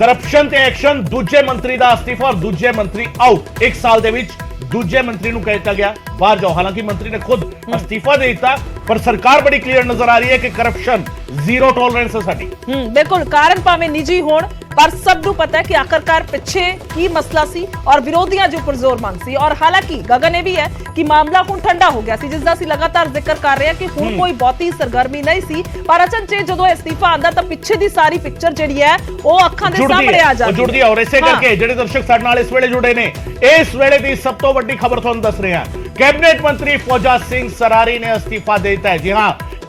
Corruption ਤੇ action, ਦੂਜੇ ਮੰਤਰੀ ਦਾ ਅਸਤੀਫਾ ਔਰ ਦੂਜੇ ਮੰਤਰੀ ਆਊਟ। 1 ਸਾਲ ਦੇ ਵਿੱਚ ਦੂਜੇ ਮੰਤਰੀ ਨੂੰ ਕਹਿ ਦਿੱਤਾ ਗਿਆ ਬਾਹਰ ਜਾਓ। ਹਾਲਾਂਕਿ ਮੰਤਰੀ ਨੇ ਖੁਦ ਅਸਤੀਫਾ ਦੇ ਦਿੱਤਾ, ਪਰ ਸਰਕਾਰ ਬੜੀ ਕਲੀਅਰ ਨਜ਼ਰ ਆ ਰਹੀ ਹੈ ਕਿ ਕਰਪਸ਼ਨ ਜ਼ੀਰੋ ਟੋਲरेंस है साडी। बिल्कुल, कारण भावें निजी होण पर सब नूं पता है कि आखिरकार पिछे की मसला सी और विरोधियां जो पुरजोर मंग सी। और हालांकि गगन ये भी है कि मामला हुण ठंडा हो गया सी, जिसदा असीं लगातार जिक्र कर रहे हैं कि हुण कोई बहुती सरगर्मी नहीं सी, पर अचनचे जदों इस्तीफा आंदा तां पिछे दी सारी पिक्चर जिहड़ी है ਉਹ ਅੱਖਾਂ ਦੇ ਸਾਹਮਣੇ ਆ ਜਾਂਦੀ ਹੈ, ਜੁੜਦੀ ਹੈ। ਔਰ ਇਸੇ ਕਰਕੇ ਜਿਹੜੇ ਦਰਸ਼ਕ ਸਾਡੇ ਨਾਲ ਇਸ ਵੇਲੇ ਜੁੜੇ ਨੇ, ਇਸ ਵੇਲੇ ਦੀ ਸਭ ਤੋਂ ਵੱਡੀ ਖਬਰ ਤੁਹਾਨੂੰ ਦੱਸ ਰਹੇ ਹਾਂ। कैबिनेट मंत्री फौजा सिंह सरारी ने अस्तीफा दे दिता है। जी हां,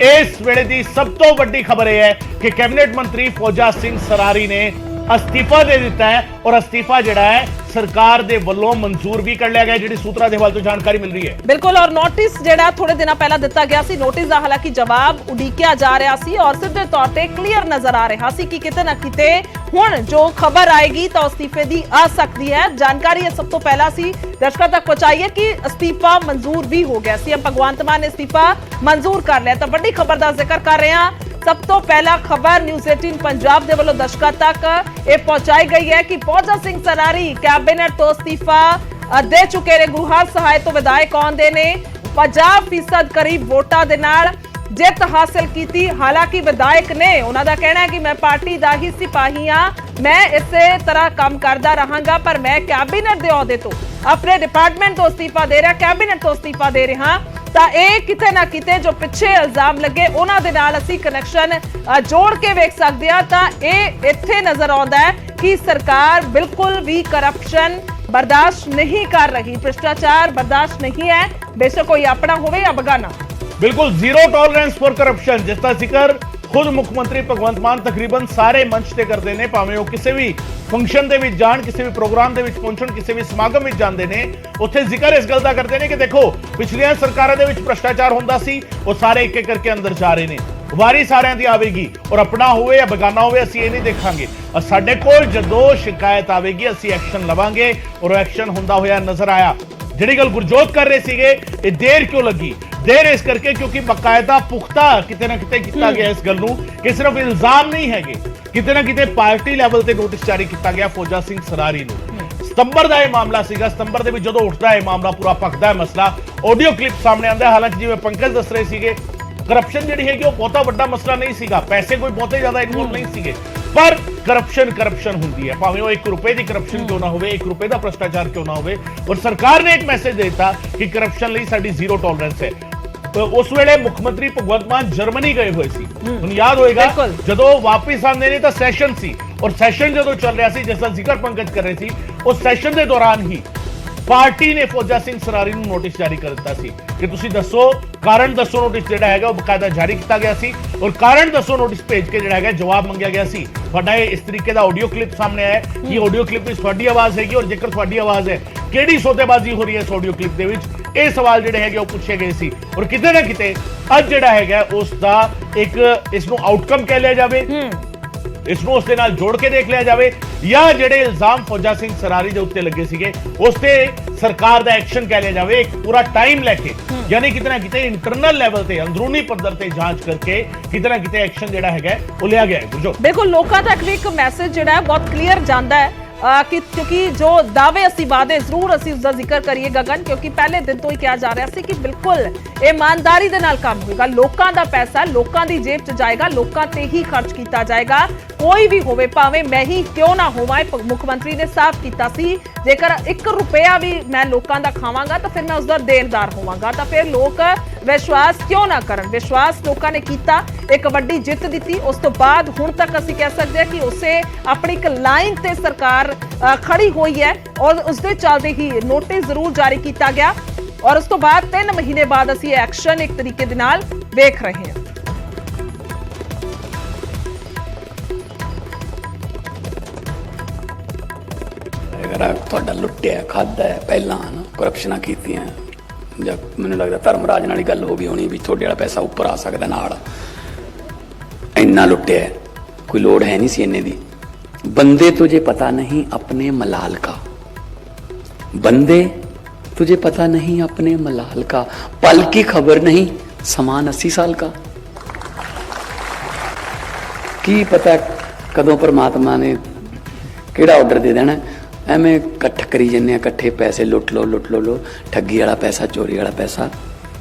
इस वेले दी सब तो बड़ी खबर यह है कि कैबिनेट मंत्री फौजा सिंह सरारी ने अस्तीफा दे दिता है और अस्तीफा जिहड़ा है सरकार दे वल्लों मंजूर भी कर लिया गया, जिहड़ी सूत्रा दे हवाले तो जानकारी मिल रही है। बिल्कुल, और नोटिस जिहड़ा थोड़े दिन पहला दिता गया सी, नोटिस दा हालांकि जवाब उड़ीकिया जा रहा सी और सीधे तौर पे क्लीयर नजर आ रहा सी कि किते ना किते हुण जो खबर आएगी तो अस्तीफे दी आ सकती है। जानकारी सब तो पहला सी दर्शकों तक पहुंचाई है कि अस्तीफा मंजूर भी हो गया। सीएम भगवंत मान ने अस्तीफा मंजूर कर लिया। तो बड़ी खबर का जिक्र कर रहे हैं। सब तो पहला खबर न्यूज़ 18 पंजाब के वालों दर्शकों तक ये पहुंचाई गई है कि फौजा सिंह सरारी कैबिनेट तो अस्तीफा दे चुके ने। गुरहार सहाय तो विधायक आउंदे ने 50% करीब वोटां दे नाल जित हासिल की। हालांकि विधायक ने उन्हों का कहना है कि मैं पार्टी का ही सिपाही हाँ, मैं इसे तरह काम करता रहांगा, पर मैं कैबिनेट के अहुदे तो अपने डिपार्टमेंट तो अस्तीफा दे रहा, कैबिनेट तो अस्तीफा दे रहा। ਤਾਂ ਇਹ ਕਿਤੇ ਨਾ ਕਿਤੇ ਜੋ ਪਿੱਛੇ ਇਲਜ਼ਾਮ ਲੱਗੇ ਉਹਨਾਂ ਦੇ ਨਾਲ ਅਸੀਂ ਕਨੈਕਸ਼ਨ ਜੋੜ ਕੇ ਵੇਖ ਸਕਦੇ ਹਾਂ। ਤਾਂ ਇਹ ਇੱਥੇ ਨਜ਼ਰ ਆਉਂਦਾ ਹੈ ਕਿ ਸਰਕਾਰ ਬਿਲਕੁਲ ਵੀ ਕਰਪਸ਼ਨ ਬਰਦਾਸ਼ਤ नहीं कर रही, भ्रष्टाचार बर्दाश्त नहीं है, बेशक कोई अपना होवे या बगाना। बिल्कुल जीरो टॉलरेंस फॉर करप्शन, जिसका जिक्र खुद मुख्यमंत्री भगवंत मान तकरीबन सारे मंच ते करते हैं, भावें वो किसी भी फंक्शन दे विच जाण, किसी भी प्रोग्राम दे विच पहुंचण, किसी भी समागम विच जांदे ने, उत्थे जिक्र इस गल दा करते हैं कि देखो पिछलियां सरकारां दे विच भ्रष्टाचार हुंदा सी, वो सारे एक एक करके अंदर जा रहे हैं। वारी सारिਆਂ ਦੀ आवेगी और अपना होवे या बगाना होवे ਅਸੀਂ ਇਹ ਨਹੀਂ ਦੇਖਾਂਗੇ। ਸਾਡੇ ਕੋਲ ਜਦੋਂ शिकायत आवेगी ਅਸੀਂ एक्शन लवांगे और एक्शन ਹੁੰਦਾ ਹੋਇਆ नजर आया। ਜਿਹੜੀ ਗੱਲ ਗੁਰਜੋਤ ਕਰ ਰਹੇ ਸੀਗੇ, ਇਹ ਦੇਰ ਕਿਉਂ ਲੱਗੀ? देर इस करके क्योंकि बकायदा पुख्ता किते ना किते किया गया इस गल नूं कि सिर्फ इल्जाम नहीं है, किते ना किते पार्टी लैवल ते नोटिस जारी किया गया फौजा सिंह सरारी नूं। सितंबर का यह मामला सीगा, सितंबर दे विच जदों उठदा है मामला पूरा पकदा है मसला, ऑडियो क्लिप सामने आंदा है। हालांकि जिवें पंकज दस रहे सीगे, करप्शन जिहड़ी हैगी वो बहुता वड्डा मसला नहीं सीगा, पैसे कोई बहुते ज्यादा इन्वॉल्व नहीं सीगे, पर करप्शन हुंदी है, भावें वो 1 रुपए की करप्शन क्यों ना होवे, 1 रुपए का भ्रष्टाचार क्यों ना होवे। और सरकार ने एक मैसेज देता कि करप्शन लई साडी जीरो टॉलरेंस है। तो उस वेले मुख्यमंत्री भगवंत मान जर्मनी गए हुए सी, तुहानूं याद होएगा जदों वापस आंदे ने तां सैशन सी, और सैशन जदों चल रहा सी, जिसका जिक्र पंकज कर रहे सी, उस सैशन के दौरान ही पार्टी ने फौजा सिंह सरारी नूं नोटिस जारी कर दिता सी कि तुसीं दसो, कारण दसो। नोटिस जिहड़ा हैगा वो बकायदा जारी किया गया सी और कारण दसो नोटिस भेज के जिहड़ा हैगा जवाब मंगया गया सी। तुहाडा इस तरीके का ऑडियो क्लिप सामने आया कि ऑडियो क्लिप में तुहाडी आवाज़ हैगी और जेकर तुहाडी आवाज़ है, किहड़ी सौदेबाजी हो रही है इस ऑडियो क्लिप दे विच, ਇਹ सवाल ਜਿਹੜੇ ਹੈਗੇ ਉਹ ਪੁੱਛੇ ਗਏ ਸੀ। और ਕਿਤੇ ਨਾ ਕਿਤੇ ਅੱਜ ਜਿਹੜਾ ਹੈਗਾ ਉਸ ਦਾ ਇੱਕ ਇਸ ਨੂੰ ਆਊਟਕਮ ਕਹਿ ਲਿਆ ਜਾਵੇ, ਇਸ ਨੂੰ ਉਸ ਦੇ ਨਾਲ ਜੋੜ ਕੇ ਦੇਖ ਲਿਆ ਜਾਵੇ, ਜਾਂ ਜਿਹੜੇ ਇਲਜ਼ਾਮ ਫੌਜਾ ਸਿੰਘ ਸਰਾਰੀ ਦੇ ਉੱਤੇ ਲੱਗੇ ਸੀਗੇ ਉਸ ਤੇ ਸਰਕਾਰ ਦਾ ਐਕਸ਼ਨ ਕਹਿ ਲਿਆ ਜਾਵੇ, ਇੱਕ ਪੂਰਾ ਟਾਈਮ ਲੈ ਕੇ, ਯਾਨੀ ਕਿਤੇ ਨਾ ਕਿਤੇ ਇੰਟਰਨਲ ਲੈਵਲ ਤੇ ਅੰਦਰੂਨੀ ਪੱਧਰ ਤੇ ਜਾਂਚ ਕਰਕੇ ਕਿਤੇ ਨਾ ਕਿਤੇ ਐਕਸ਼ਨ ਜਿਹੜਾ ਹੈਗਾ ਉਹ ਲਿਆ ਗਿਆ ਹੈ। ਗੁਰਜੋ ਬਿਲਕੁਲ, ਲੋਕਾਂ ਤੱਕ ਵੀ ਇੱਕ ਮੈਸੇਜ ਜਿਹੜਾ ਹੈ ਬਹੁਤ ਕਲੀਅਰ ਜਾਂਦਾ ਹੈ कि क्योंकि जो दावे असी वादे जरूर असी उसका जिक्र करिए गगन, क्योंकि पहले दिन तो ही कहा जा रहा है कि बिल्कुल ईमानदारी दे नाल काम होगा, लोगों का पैसा लोगों की जेब च जाएगा, लोगों ते ही खर्च किया जाएगा, कोई भी होवे, भावें मैं ही क्यों ना होवां। मुख्यमंत्री ने साफ किया सी जेकर 1 रुपया भी मैं लोगों का खावांगा तो फिर मैं उसका देनदार होवांगा, तो फिर लोग विश्वास क्यों ना करन। विश्वास लोगों ने किया, एक वड्डी जित दी, उस तो बाद हुण तक असी कह सकते हैं कि उसे अपनी एक लाइन ते सरकार खड़ी हुई है और उसके चलते ही नोटिस जरूर जारी किया गया और उस तो बाद 3 महीने बाद असी एक्शन एक तरीके दे नाल देख रहे हैं। ਤੁਹਾਡਾ ਲੁੱਟਿਆ ਖਾਦਾ ਹੈ ਪਹਿਲਾਂ ਨਾ ਕਰਪਸ਼ਨਾਂ ਕੀਤੀਆਂ, ਜਾਂ ਮੈਨੂੰ ਲੱਗਦਾ ਧਰਮਰਾਜ ਨਾਲ ਹੀ ਗੱਲ ਹੋ ਗਈ ਹੋਣੀ ਵੀ ਤੁਹਾਡੇ ਵਾਲਾ ਪੈਸਾ ਉੱਪਰ ਆ ਸਕਦਾ ਨਾਲ, ਇੰਨਾ ਲੁੱਟਿਆ ਕੋਈ ਲੋੜ ਹੈ ਨਹੀਂ ਸੀ ਇੰਨੇ ਦੀ। बंदे तुझे पता नहीं अपने मलाल का, बंदे तुझे पता नहीं अपने मलाल का, पल की खबर नहीं समान 80 साल का। की पता कदों परमात्मा ने ਕਿਹੜਾ ਆਰਡਰ ਦੇ ਦੇਣਾ, ਐਵੇਂ ਇਕੱਠ ਕਰੀ ਜੰਨੇ, ਇਕੱਠੇ ਪੈਸੇ ਲੁੱਟ ਲਓ, ਠੱਗੀ ਵਾਲਾ ਪੈਸਾ, ਚੋਰੀ ਵਾਲਾ ਪੈਸਾ।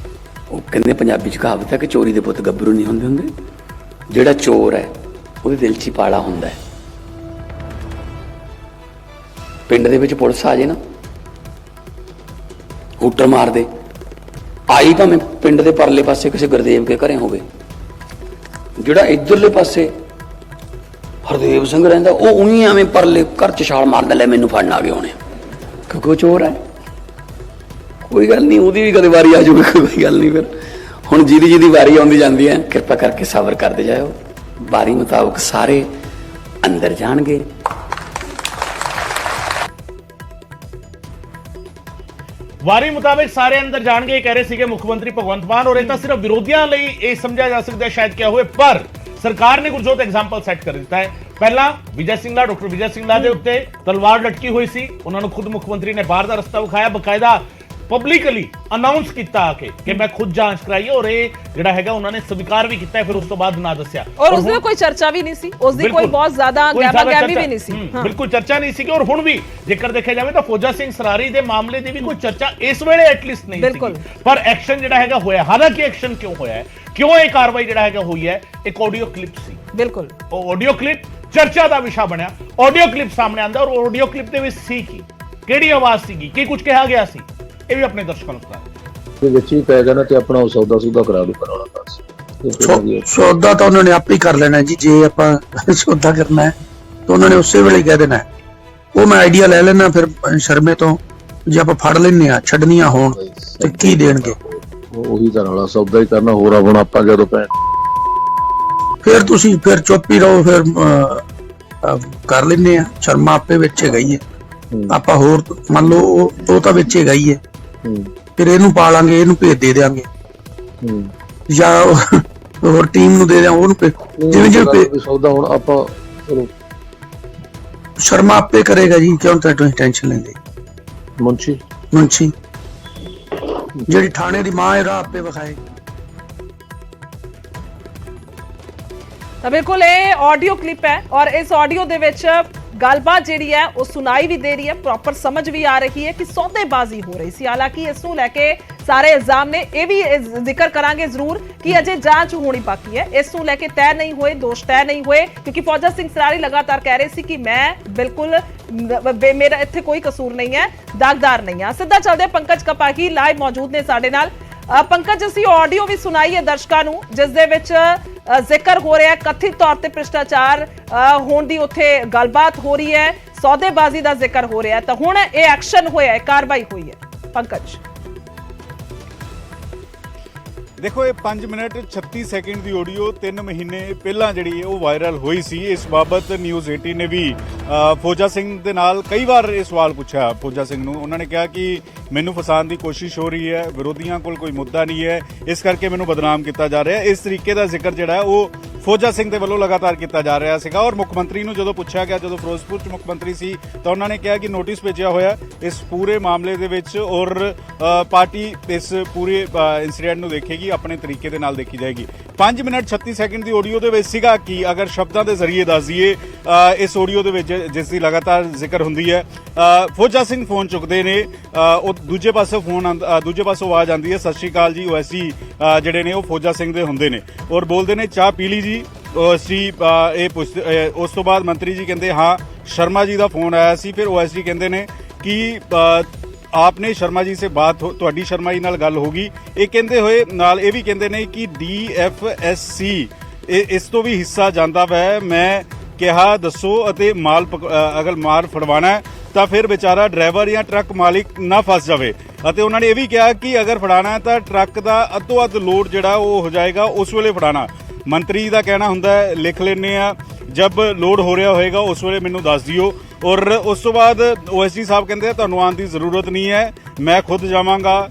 ਉਹ ਕਹਿੰਦੇ ਪੰਜਾਬੀ 'ਚ ਕਹਾਵਤ ਹੈ ਕਿ ਚੋਰੀ ਦੇ ਪੁੱਤ ਗੱਭਰੂ ਨਹੀਂ ਹੁੰਦੇ। ਜਿਹੜਾ ਚੋਰ ਹੈ ਉਹਦੇ ਦਿਲ 'ਚ ਹੀ ਪਾਲਾ ਹੁੰਦਾ ਹੈ। ਪਿੰਡ ਦੇ ਵਿੱਚ ਪੁਲਿਸ ਆ ਜੇ ਨਾ, ਹੂਟਰ ਮਾਰ ਦੇ, ਆਈ ਭਾਵੇਂ ਪਿੰਡ ਦੇ ਪਰਲੇ ਪਾਸੇ ਕਿਸੇ ਗੁਰਦੇਵ ਕੇ ਘਰੇ ਹੋਵੇ, ਜਿਹੜਾ ਇੱਧਰਲੇ ਪਾਸੇ ਹਰਦੇਵ ਸਿੰਘ ਰਹਿੰਦਾ ਉਹ ਉਹੀ ਐਵੇਂ ਪਰਲੇ ਘਰ 'ਚ ਛਾਲ ਮਾਰਦਾ, ਲੈ ਮੈਨੂੰ ਫੜਨ ਆ ਗਏ ਹੋਣੇ, ਕਿਉਂਕਿ ਉਹ ਚੋਰ ਹੈ। ਕੋਈ ਗੱਲ ਨਹੀਂ, ਉਹਦੀ ਵੀ ਕਦੇ ਵਾਰੀ ਆ ਜਾਊਗੀ, ਕੋਈ ਗੱਲ ਨਹੀਂ। ਫਿਰ ਹੁਣ ਜਿਹਦੀ ਵਾਰੀ ਆਉਂਦੀ ਜਾਂਦੀ ਹੈ, ਕਿਰਪਾ ਕਰਕੇ ਸਬਰ ਕਰਦੇ ਜਾਇਓ। ਵਾਰੀ ਮੁਤਾਬਕ ਸਾਰੇ ਅੰਦਰ ਜਾਣਗੇ। ਵਾਰੀ ਮੁਤਾਬਿਕ ਸਾਰੇ ਅੰਦਰ ਜਾਣਗੇ ਕਹਿ ਰਹੇ ਸੀਗੇ ਮੁੱਖ ਮੰਤਰੀ ਭਗਵੰਤ ਮਾਨ। ਔਰ ਇਹ ਤਾਂ ਸਿਰਫ ਵਿਰੋਧੀਆਂ ਲਈ ਇਹ ਸਮਝਿਆ ਜਾ ਸਕਦਾ ਹੈ ਸ਼ਾਇਦ ਕਿਆ ਹੋਵੇ, ਪਰ ਸਰਕਾਰ ਨੇ ਗੁਰਜੋਤ ਐਗਜ਼ਾਮਪਲ ਸੈੱਟ ਕਰ ਦਿੱਤਾ ਹੈ। ਪਹਿਲਾਂ ਵਿਜੇ ਸਿੰਘਲਾ, ਡਾਕਟਰ ਵਿਜੇ ਸਿੰਘਲਾ ਦੇ ਉੱਤੇ ਤਲਵਾਰ ਲਟਕੀ ਹੋਈ ਸੀ, ਉਹਨਾਂ ਨੂੰ ਖੁਦ ਮੁੱਖ ਮੰਤਰੀ ਨੇ ਬਾਹਰ ਦਾ ਰਸਤਾ ਵਿਖਾਇਆ, ਬਕਾਇਦਾ ਪਬਲਿਕਲੀ ਅਨਾਉਂਸ ਕੀਤਾ ਆ ਕਿ ਮੈਂ ਖੁਦ ਜਾਂਚ ਕਰਾਈ, ਔਰ ਇਹ ਜਿਹੜਾ ਹੈਗਾ ਉਹਨਾਂ ਨੇ ਸਵੀਕਾਰ ਵੀ ਕੀਤਾ। ਫਿਰ ਉਸ ਤੋਂ ਬਾਅਦ ਨਾ ਦੱਸਿਆ, ਔਰ ਉਸ ਦੀ ਕੋਈ ਚਰਚਾ ਵੀ ਨਹੀਂ ਸੀ, ਉਸ ਦੀ ਕੋਈ ਬਹੁਤ ਜ਼ਿਆਦਾ ਗੈਮੀ ਵੀ ਨਹੀਂ ਸੀ, ਬਿਲਕੁਲ ਚਰਚਾ ਨਹੀਂ ਸੀ। ਔਰ ਹੁਣ ਵੀ ਜੇਕਰ ਦੇਖਿਆ ਜਾਵੇ ਤਾਂ ਫੌਜਾ ਸਿੰਘ ਸਰਾਰੀ ਦੇ ਮਾਮਲੇ ਦੀ ਵੀ ਕੋਈ ਚਰਚਾ ਇਸ ਵੇਲੇ ਐਟਲੀਸਟ ਨਹੀਂ ਸੀ, ਪਰ ਐਕਸ਼ਨ ਜਿਹੜਾ ਹੈਗਾ ਹੋਇਆ। ਹਾਲਾਂਕਿ ਐਕਸ਼ਨ ਕਿਉਂ ਹੋਇਆ ਹੈ, ਕਿਉਂ ਇਹ ਕਾਰਵਾਈ ਜਿਹੜਾ ਹੈਗਾ ਹੋਈ ਹੈ, ਇੱਕ ਆਡੀਓ ਕਲਿੱਪ ਸੀ। ਬਿਲਕੁਲ ਉਹ ਆਡੀਓ ਕਲਿੱਪ ਚਰਚਾ ਦਾ ਵਿਸ਼ਾ ਬਣਿਆ। ਆਡੀਓ ਕਲਿੱਪ ਸਾਹਮਣੇ ਆਂਦਾ, ਔਰ ਆਡੀਓ ਕਲਿੱਪ ਦੇ ਵਿੱਚ ਸੀ ਕਿਹੜੀ ਆਵਾਜ਼ ਸੀਗੀ, ਕੀ ਕੁਝ ਕਿਹਾ ਗਿਆ ਸੀ, ਇਹ ਵੀ ਆਪਣੇ ਦਰਸ਼ਕਾਂ ਨੂੰ ਸੁਣਾ ਵਿੱਚ ਹੀ ਪੈ ਜਾਣਾ ਤੇ ਆਪਣਾ ਸੌਦਾ ਕਰਾ ਲੂ ਕਰਾਉਣਾ ਬਸ। ਸੌਦਾ ਤਾਂ ਉਹਨਾਂ ਨੇ ਆਪੇ ਕਰ ਲੈਣਾ ਜੀ, ਜੇ ਆਪਾਂ ਸੌਦਾ ਕਰਨਾ ਹੈ ਤਾਂ ਉਹਨਾਂ ਨੇ ਉਸੇ ਵੇਲੇ ਕਹਿ ਦੇਣਾ। ਉਹ ਮੈਂ ਆਈਡੀਆ ਲੈ ਲੈਣਾ ਫਿਰ ਸ਼ਰਮੇ ਤੋਂ, ਜੇ ਆਪਾਂ ਫੜ ਲੈਨੇ ਆ ਛੱਡਣੀਆਂ ਹੋਣ ਤੇ ਕੀ ਦੇਣਗੇ। ਉਹੀ ਤਾਂ ਵਾਲਾ ਸੌਦਾ ਹੀ ਕਰਨਾ, ਹੋਰ ਹੁਣ ਆਪਾਂ ਜਦੋਂ ਫਿਰ ਤੁਸੀਂ ਫਿਰ ਚੁੱਪ ਹੀ ਰਹੋ, ਫਿਰ ਕਰ ਲੈਨੇ ਆ। ਸ਼ਰਮਾ ਆਪੇ ਵਿੱਚ ਗਈ ਹੈ, ਆਪਾਂ ਹੋਰ ਮੰਨ ਲਓ ਉਹ ਤਾਂ ਵਿੱਚ ਗਈ ਹੈ, ਫਿਰ ਇਹਨੂੰ ਪਾ ਲਾਂਗੇ, ਇਹਨੂੰ ਭੇਜ ਦੇ ਦਿਆਂਗੇ, ਜਾਂ ਹੋਰ ਟੀਮ ਨੂੰ ਦੇ ਦਿਆਂ ਉਹਨੂੰ, ਜਿਵੇਂ ਸੌਦਾ ਹੁਣ ਆਪਾਂ ਸ਼ਰਮਾ ਆਪੇ ਕਰੇਗਾ ਜੀ, ਕਿਉਂ ਤੁਸੀਂ ਟੈਨਸ਼ਨ ਲੈਂਦੇ। ਮੁੰਸ਼ੀ ਜਿਹੜੀ ਥਾਣੇ ਦੀ ਮਾਂ ਹੈ ਰਾਹ ਆਪੇ ਵਿਖਾਏ। ਤਾਂ ਬਿਲਕੁਲ ਇਹ ਆਡੀਓ ਕਲਿੱਪ ਹੈ, ਔਰ ਇਸ ਆਡੀਓ ਦੇ ਵਿੱਚ ਗੱਲਬਾਤ ਜਿਹੜੀ ਹੈ ਉਹ ਸੁਣਾਈ ਵੀ ਦੇ ਰਹੀ ਹੈ, ਪ੍ਰੋਪਰ ਸਮਝ ਵੀ ਆ ਰਹੀ ਹੈ ਕਿ ਸੌਦੇਬਾਜ਼ੀ ਹੋ ਰਹੀ ਸੀ। ਹਾਲਾਂਕਿ ਇਸ ਨੂੰ ਲੈ ਕੇ ਸਾਰੇ ਇਲਜ਼ਾਮ ਨੇ, ਇਹ ਵੀ ਜ਼ਿਕਰ ਕਰਾਂਗੇ ਜ਼ਰੂਰ ਕਿ ਅਜੇ ਜਾਂਚ ਹੋਣੀ ਬਾਕੀ ਹੈ, ਇਸ ਨੂੰ ਲੈ ਕੇ ਤੈਅ ਨਹੀਂ ਹੋਏ, ਦੋਸ਼ ਤੈਅ ਨਹੀਂ ਹੋਏ, ਕਿਉਂਕਿ ਫੌਜਾ ਸਿੰਘ ਸਰਾਰੀ ਲਗਾਤਾਰ ਕਹਿ ਰਹੇ ਸੀ ਕਿ ਮੈਂ ਬਿਲਕੁਲ ਮੇਰਾ ਇੱਥੇ ਕੋਈ ਕਸੂਰ ਨਹੀਂ ਹੈ, ਦਾਗਦਾਰ ਨਹੀਂ ਆ। ਸਿੱਧਾ ਚੱਲਦੇ ਪੰਕਜ ਕਪਾਹੀ ਲਾਈਵ ਮੌਜੂਦ ਨੇ ਸਾਡੇ ਨਾਲ। ਪੰਕਜ, ਅਸੀਂ ਆਡੀਓ ਵੀ ਸੁਣਾਈ ਹੈ ਦਰਸ਼ਕਾਂ ਨੂੰ, ਜਿਸ ਦੇ ਵਿੱਚ ਜ਼ਿਕਰ ਹੋ ਰਿਹਾ ਕਥਿਤ ਤੌਰ ਤੇ ਭ੍ਰਿਸ਼ਟਾਚਾਰ ਹੋਣ ਦੀ, ਉੱਥੇ ਗੱਲਬਾਤ ਹੋ ਰਹੀ ਹੈ, ਸੌਦੇਬਾਜ਼ੀ ਦਾ ਜ਼ਿਕਰ ਹੋ ਰਿਹਾ, ਤਾਂ ਹੁਣ ਇਹ ਐਕਸ਼ਨ ਹੋਇਆ ਹੈ, ਕਾਰਵਾਈ ਹੋਈ ਹੈ। ਪੰਕਜ ਦੇਖੋ, ਇਹ 5 ਮਿੰਟ 36 ਸੈਕਿੰਡ ਦੀ ਆਡੀਓ 3 ਮਹੀਨੇ ਪਹਿਲਾਂ ਜਿਹੜੀ ਹੈ ਉਹ ਵਾਇਰਲ ਹੋਈ ਸੀ। ਇਸ ਬਾਬਤ ਨਿਊਜ਼ 18 ਨੇ ਵੀ ਫੌਜਾ ਸਿੰਘ ਦੇ ਨਾਲ ਕਈ ਵਾਰ ਇਹ ਸਵਾਲ ਪੁੱਛਿਆ ਫੌਜਾ ਸਿੰਘ ਨੂੰ। ਉਹਨਾਂ ਨੇ ਕਿਹਾ ਕਿ ਮੈਨੂੰ ਫਸਾਉਣ ਦੀ ਕੋਸ਼ਿਸ਼ ਹੋ ਰਹੀ ਹੈ, ਵਿਰੋਧੀਆਂ ਕੋਲ ਕੋਈ ਮੁੱਦਾ ਨਹੀਂ ਹੈ, ਇਸ ਕਰਕੇ ਮੈਨੂੰ ਬਦਨਾਮ ਕੀਤਾ ਜਾ ਰਿਹਾ ਹੈ। ਇਸ ਤਰੀਕੇ ਦਾ ਜ਼ਿਕਰ ਜਿਹੜਾ ਹੈ ਉਹ ਫੌਜਾ ਸਿੰਘ ਦੇ ਵੱਲੋਂ ਲਗਾਤਾਰ ਕੀਤਾ ਜਾ ਰਿਹਾ ਸੀਗਾ। ਔਰ ਮੁੱਖ ਮੰਤਰੀ ਨੂੰ ਜਦੋਂ ਪੁੱਛਿਆ ਗਿਆ, ਜਦੋਂ ਫਿਰੋਜ਼ਪੁਰ 'ਚ ਮੁੱਖ ਮੰਤਰੀ ਸੀ, ਤਾਂ ਉਹਨਾਂ ਨੇ ਕਿਹਾ ਕਿ ਨੋਟਿਸ ਭੇਜਿਆ ਹੋਇਆ ਇਸ ਪੂਰੇ ਮਾਮਲੇ ਦੇ ਵਿੱਚ, ਔਰ ਪਾਰਟੀ ਇਸ ਪੂਰੇ ਇਨਸੀਡੈਂਟ ਨੂੰ ਦੇਖੇਗੀ, ਆਪਣੇ ਤਰੀਕੇ ਦੇ ਨਾਲ ਦੇਖੀ ਜਾਏਗੀ। 5 ਮਿੰਟ 36 ਸੈਕਿੰਡ ਦੀ ਆਡੀਓ ਦੇ ਵਿੱਚ ਸੀਗਾ ਕਿ ਅਗਰ ਸ਼ਬਦਾਂ ਦੇ ਜ਼ਰੀਏ ਦੱਸ ਦਈਏ, ਇਸ ਆਡੀਓ ਦੇ ਵਿੱਚ ਜਿਸ ਦੀ ਲਗਾਤਾਰ ਜ਼ਿਕਰ ਹੁੰਦੀ ਹੈ, ਫੌਜਾ ਸਿੰਘ ਫੋਨ ਚੁੱਕਦੇ ਨੇ, ਉਹ ਦੂਜੇ ਪਾਸੋਂ ਦੂਜੇ ਪਾਸੋਂ ਆਵਾਜ਼ ਆਉਂਦੀ ਹੈ, ਸਤਿ ਸ਼੍ਰੀ ਅਕਾਲ ਜੀ। ਓਐਸਡੀ ਜਿਹੜੇ ਨੇ ਉਹ ਫੌਜਾ ਸਿੰਘ ਦੇ ਹੁੰਦੇ ਨੇ, ਔਰ ਬੋਲਦੇ ਨੇ ਚਾਹ ਪੀ ਲਈ ਜੀ। ਓਐਸਡੀ ਇਹ ਪੁੱਛਦੇ, ਉਸ ਤੋਂ ਬਾਅਦ ਮੰਤਰੀ ਜੀ ਕਹਿੰਦੇ ਹਾਂ ਸ਼ਰਮਾ ਜੀ ਦਾ ਫੋਨ ਆਇਆ ਸੀ। ਫਿਰ ਓਐਸਡੀ ਕਹਿੰਦੇ ਨੇ ਕਿ ਆਪਨੇ ਸ਼ਰਮਾ ਜੀ ਸੇ ਬਾਤ ਤੁਹਾਡੀ ਸ਼ਰਮਾ ਜੀ ਨਾਲ ਗੱਲ ਹੋਗੀ। ਇਹ ਕਹਿੰਦੇ ਹੋਏ ਨਾਲ ਇਹ ਵੀ ਕਹਿੰਦੇ ਨੇ ਕਿ DFSC ਇਸ ਤੋਂ ਵੀ ਹਿੱਸਾ ਜਾਂਦਾ ਵੈ। ਮੈਂ ਕਿਹਾ ਦੱਸੋ, ਅਤੇ ਮਾਲ ਅਗਰ ਮਾਲ ਫੜਵਾਣਾ ਤਾਂ ਫਿਰ ਵਿਚਾਰਾ ਡਰਾਈਵਰ ਜਾਂ ਟਰੱਕ ਮਾਲਿਕ ਨਾ ਫਸ ਜਾਵੇ। ਅਤੇ ਉਹਨਾਂ ਨੇ ਇਹ ਵੀ ਕਿਹਾ ਕਿ ਅਗਰ ਫੜਾਣਾ ਤਾਂ ਟਰੱਕ ਦਾ ਅੱਧੋ ਅੱਧ ਲੋਡ ਜਿਹੜਾ ਉਹ ਹੋ ਜਾਏਗਾ, ਉਸ ਵੇਲੇ ਫੜਾਣਾ। ਮੰਤਰੀ ਦਾ ਕਹਿਣਾ ਹੁੰਦਾ ਹੈ ਲਿਖ ਲੈਂਦੇ ਆ, ਜਬ ਲੋਡ ਹੋ ਰਿਹਾ ਹੋਏਗਾ ਉਸ ਵੇਲੇ ਮੈਨੂੰ ਦੱਸ ਦਿਓ। ਔਰ ਉਸ ਤੋਂ ਬਾਅਦ ਓਐਸਡੀ ਸਾਹਿਬ ਕਹਿੰਦੇ ਤੁਹਾਨੂੰ ਆਉਣ ਦੀ ਜ਼ਰੂਰਤ ਨਹੀਂ ਹੈ, ਮੈਂ ਖੁਦ ਜਾਵਾਂਗਾ,